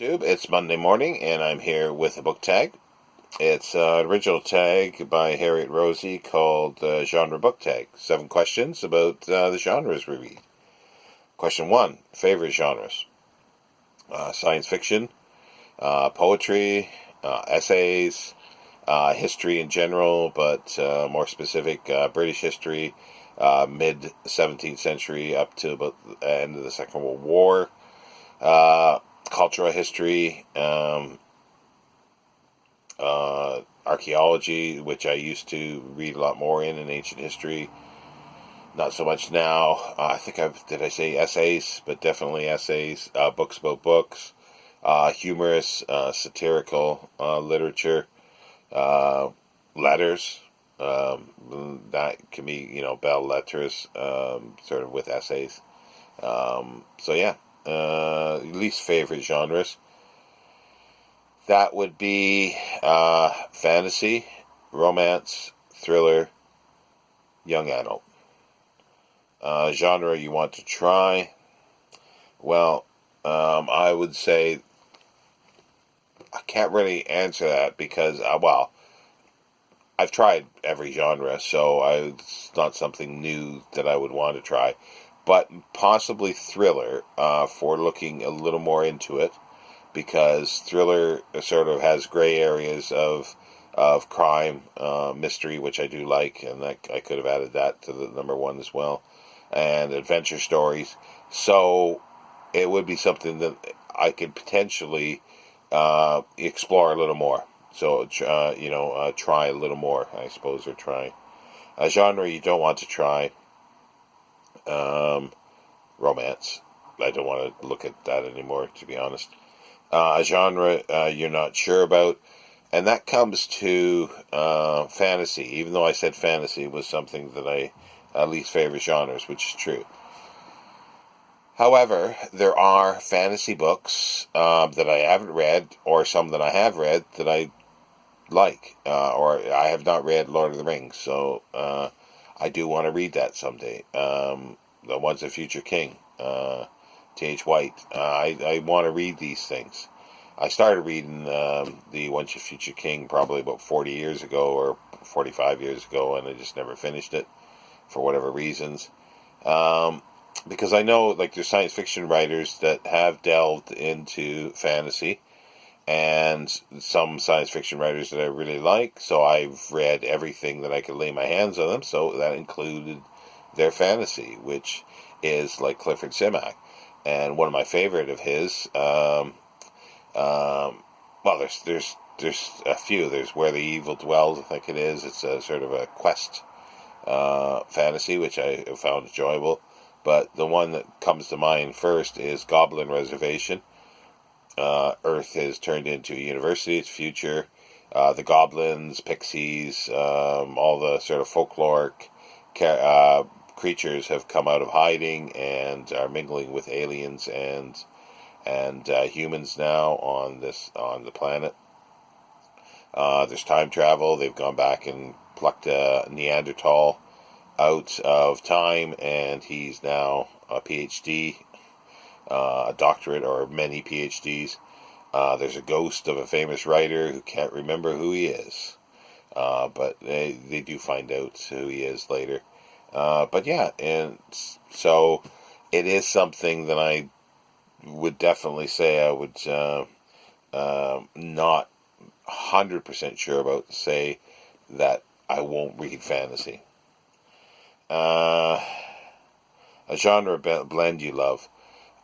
YouTube. It's Monday morning, and I'm here with a book tag. It's an original tag by Harriet Rosie called Genre Book Tag. 7 questions about the genres we read. Question 1, favorite genres. Science fiction, poetry, essays, history in general, but more specific, British history, mid-17th century up to about the end of the Second World War. Cultural history, archaeology, which I used to read a lot more in ancient history. Not so much now. Did I say essays? But definitely essays, books about books, humorous, satirical literature, letters. That can be, belles lettres, sort of with essays. So yeah. Least favorite genres. That would be fantasy, romance, thriller, young adult. Genre you want to try. Well, I would say I can't really answer that because, I've tried every genre, so it's not something new that I would want to try. But possibly thriller, for looking a little more into it, because thriller sort of has gray areas of crime, mystery, which I do like, and I could have added that to the number one as well, and adventure stories. So it would be something that I could potentially explore a little more. So try a little more, I suppose, or try a genre you don't want to try. Romance. I don't want to look at that anymore, to be honest. A genre you're not sure about, and that comes to fantasy. Even though I said fantasy was something that I least favorite genres, which is true. However, there are fantasy books that I haven't read, or some that I have read that I like, or I have not read Lord of the Rings, so I do want to read that someday. The Once a Future King, T.H. White. I want to read these things. I started reading the Once a Future King probably about 40 years ago or 45 years ago, and I just never finished it for whatever reasons. Because I know there's science fiction writers that have delved into fantasy, and some science fiction writers that I really like, so I've read everything that I could lay my hands on them, so that included their fantasy, which is like Clifford Simak. And one of my favorite of his, there's a few. There's Where the Evil Dwells, I think it is. It's a sort of a quest fantasy, which I found enjoyable. But the one that comes to mind first is Goblin Reservation. Earth is turned into a university, its future. The goblins, pixies, all the sort of folkloric creatures have come out of hiding and are mingling with aliens and humans now on the planet. There's time travel. They've gone back and plucked a Neanderthal out of time, and he's now a PhD, a doctorate, or many PhDs. There's a ghost of a famous writer who can't remember who he is, but they do find out who he is later. But yeah, and so it is something that I would definitely say I would not 100% sure about, say that I won't read fantasy. A genre blend you love.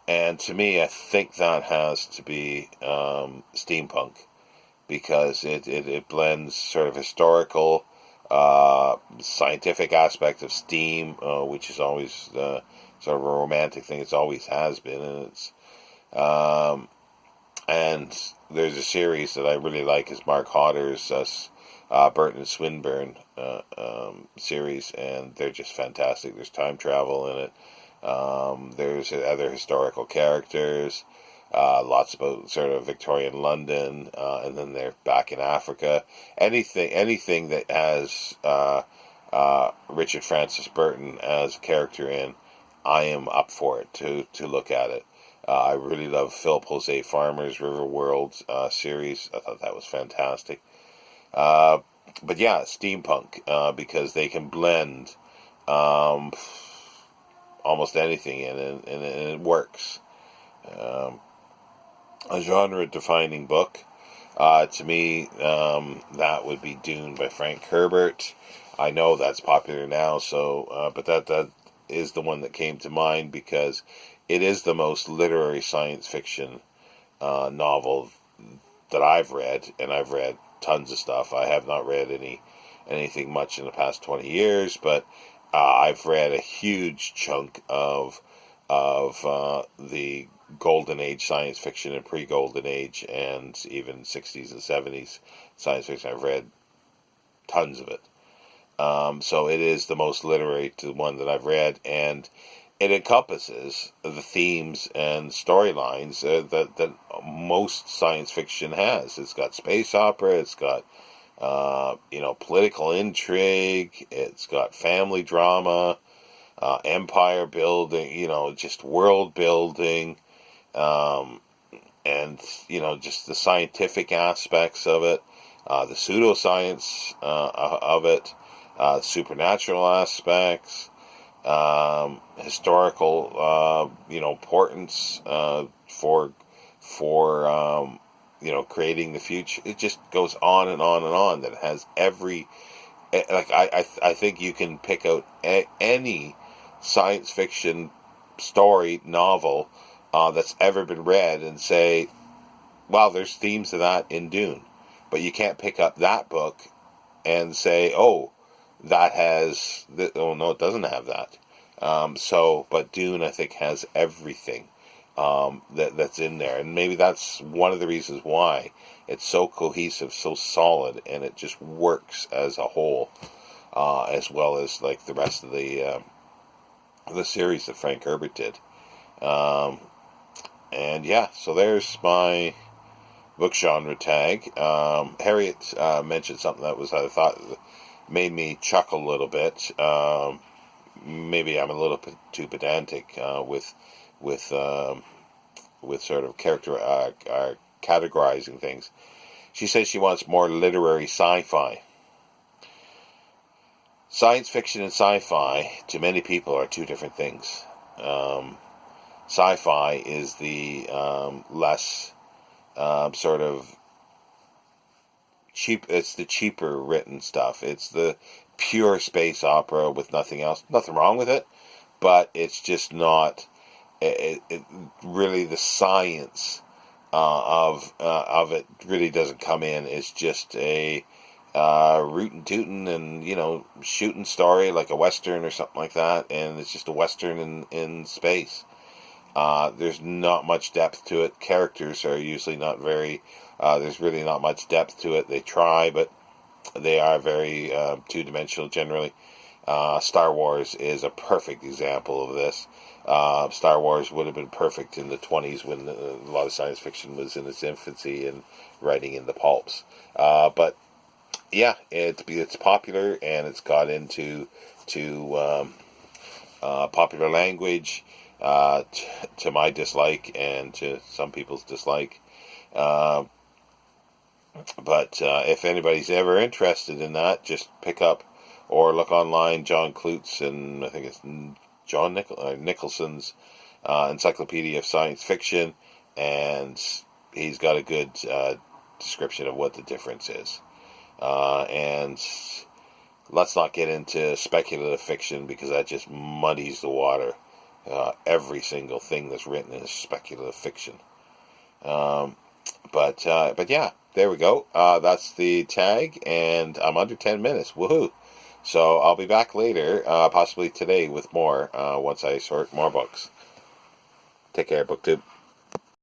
And to me, I think that has to be steampunk, because it blends sort of historical, scientific aspect of steam, which is always sort of a romantic thing. It always has been, and there's a series that I really like, is Mark Hodder's Burton and Swinburne series, and they're just fantastic. There's time travel in it. There's other historical characters, lots about sort of Victorian London, and then they're back in Africa. Anything that has Richard Francis Burton as a character in, I am up for it to look at it. I really love Philip Jose Farmer's River World series. I thought that was fantastic. Uh, but yeah, steampunk, because they can blend um, almost anything in, and it works. Um, a genre-defining book. To me, that would be Dune by Frank Herbert. I know that's popular now, but that is the one that came to mind because it is the most literary science fiction novel that I've read, and I've read tons of stuff. I have not read anything much in the past 20 years, but I've read a huge chunk of the golden age science fiction and pre-golden age and even 60s and 70s science fiction. I've read tons of it. So it is the most literary to one that I've read, and it encompasses the themes and storylines that most science fiction has. It's got space opera, it's got political intrigue, it's got family drama, empire building, just world building, um, and just the scientific aspects of it, the pseudoscience of it, supernatural aspects, historical, importance for creating the future. It just goes on and on and on. That has every I think you can pick out any science fiction story novel that's ever been read and say, wow, there's themes of that in Dune. But you can't pick up that book and say, oh, oh no, it doesn't have that. But Dune, I think, has everything that's in there. And maybe that's one of the reasons why it's so cohesive, so solid, and it just works as a whole, as well as like the rest of the series that Frank Herbert did. And yeah, so there's my book genre tag. Harriet mentioned something that I thought made me chuckle a little bit. Maybe I'm a little bit too pedantic with sort of categorizing things. She says she wants more literary sci-fi. Science fiction and sci-fi, to many people, are two different things. Sci-fi is the less sort of cheap. It's the cheaper written stuff. It's the pure space opera with nothing else. Nothing wrong with it, but it's just not. It really, the science of it really doesn't come in. It's just a rootin' tootin' and shooting story, like a western or something like that, and it's just a western in space. There's not much depth to it. Characters are usually not very. There's really not much depth to it. They try, but they are very two-dimensional generally. Star Wars is a perfect example of this. Star Wars would have been perfect in the 20s when a lot of science fiction was in its infancy and writing in the pulps. But yeah, it's popular, and it's got into popular language, to my dislike and to some people's dislike. But if anybody's ever interested in that, just pick up or look online John Klutz, and I think it's John Nicholson's Encyclopedia of Science Fiction, and he's got a good description of what the difference is. And let's not get into speculative fiction, because that just muddies the water. Every single thing that's written is speculative fiction. But yeah, there we go. That's the tag, and I'm under 10 minutes. Woohoo! So I'll be back later, possibly today, with more once I sort more books. Take care, BookTube.